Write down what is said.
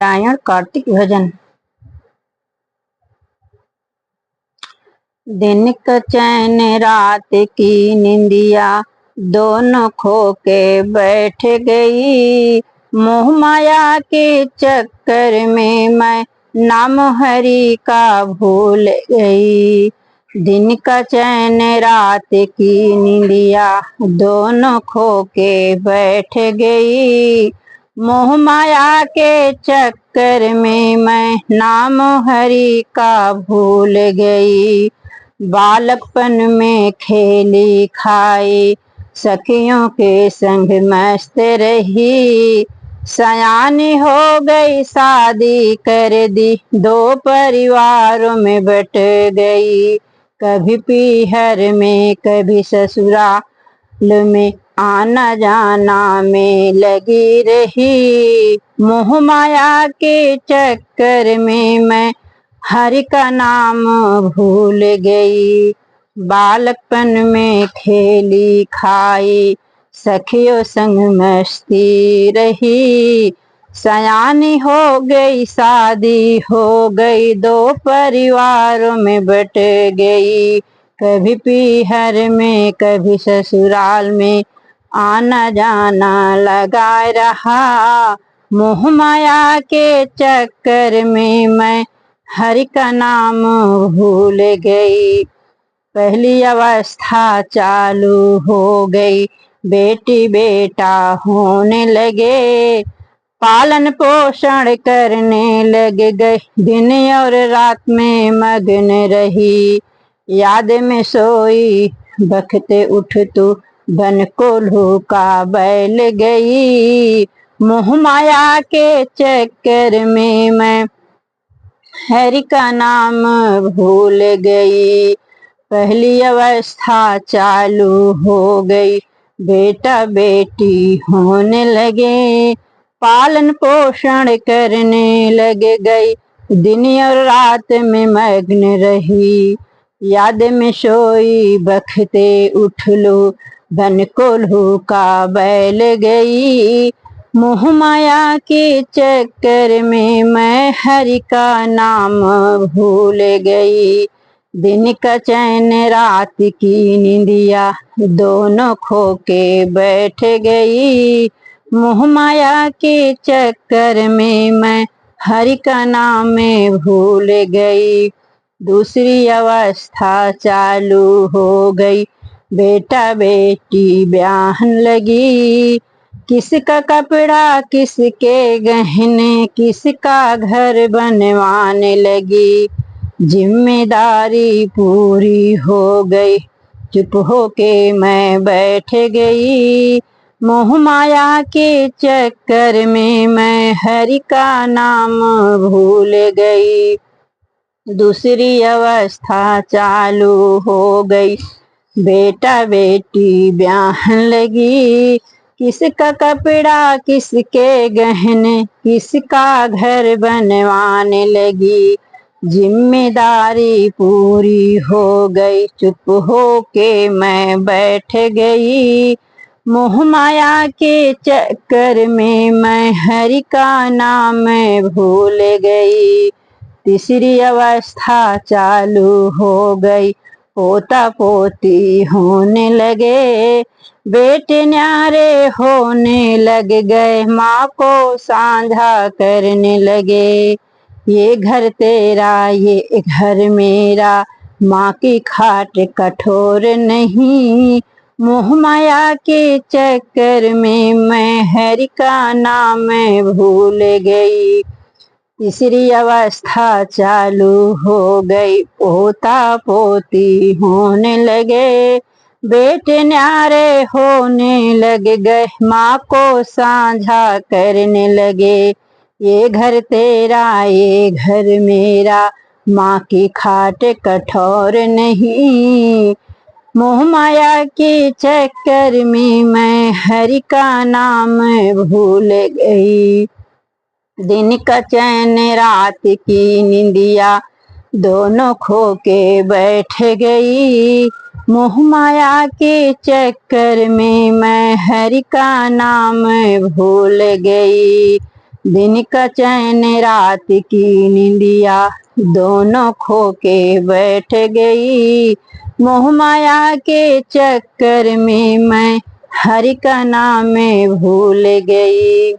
नारायण कार्तिक भजन। दिन का चैन रात की निंदिया, दोनों खो के बैठ गई। मोह माया के चक्कर में मैं नाम हरि का भूल गई। दिन का चैन रात की निंदिया, दोनों खो के बैठ गई। मोह माया के चक्कर में मैं नाम हरि का भूल गई। बालकपन में खेली खाई, सखियों के संग मस्त रही। सयानी हो गई शादी कर दी, दो परिवारों में बट गई। कभी पीहर में कभी ससुराल में आना जाना में लगी रही। मोह माया के चक्कर में मैं हरि का नाम भूल गई। बालकपन में खेली खाई, सखियों संग मस्ती रही। सयानी हो गई शादी हो गई, दो परिवारों में बट गई। कभी पीहर में कभी ससुराल में आना जाना लगा रहा। मोह माया के चक्कर में मैं हरि का नाम भूल गई। पहली अवस्था चालू हो गई, बेटी बेटा होने लगे। पालन पोषण करने लग गए, दिन और रात में मग्न रही। याद में सोई बखते उठ तू, बन कोल्हू का बैल गई। मोह माया के चक्कर में मैं हरि का नाम भूल गई। पहली अवस्था चालू हो गई, बेटा बेटी होने लगे। पालन पोषण करने लग गई, दिन और रात में मग्न रही। याद में सोई बखते उठ लो, बन कोल्हू का बैल गई। मोह माया के चक्कर में मैं हरि का नाम भूल गई। दिन का चैन रात की निंदिया, दोनों खो के बैठ गई। मोह माया के चक्कर में मैं हरि का नाम भूल गई। दूसरी अवस्था चालू हो गई, बेटा बेटी ब्याहन लगी। किसका कपड़ा किसके गहने, किसका घर बनवाने लगी। जिम्मेदारी पूरी हो गई, चुप हो के मैं बैठ गई। मोह माया के चक्कर में मैं हरि का नाम भूल गई। दूसरी अवस्था चालू हो गई, बेटा बेटी ब्याहन लगी। किसका कपड़ा किसके गहने, किसका घर बनवाने लगी। जिम्मेदारी पूरी हो गई, चुप हो के मैं बैठ गई। मोह माया के चक्कर में मैं हरि का नाम भूल गई। तीसरी अवस्था चालू हो गई, पोता पोती होने लगे। बेटे न्यारे होने लग गए, माँ को साझा करने लगे। ये घर तेरा ये घर मेरा, माँ की खाट कठोर नहीं। मोह माया के चक्कर में मैं हरि का नाम भूल गई। तीसरी अवस्था चालू हो गई, पोता पोती होने लगे। बेटे न्यारे होने लग गए, माँ को साझा करने लगे। ये घर तेरा ये घर मेरा, माँ की खाट कठोर नहीं। मोह माया के चक्कर में मैं हरि का नाम भूल गई। दिन का चैन रात की निंदिया, दोनों खो के बैठ गई। मोह माया के चक्कर में मैं हरि का नाम भूल गई। दिन का चैन रात की निंदिया दोनों खो के बैठ गई। मोह माया के चक्कर में मैं हरि का नाम भूल गई।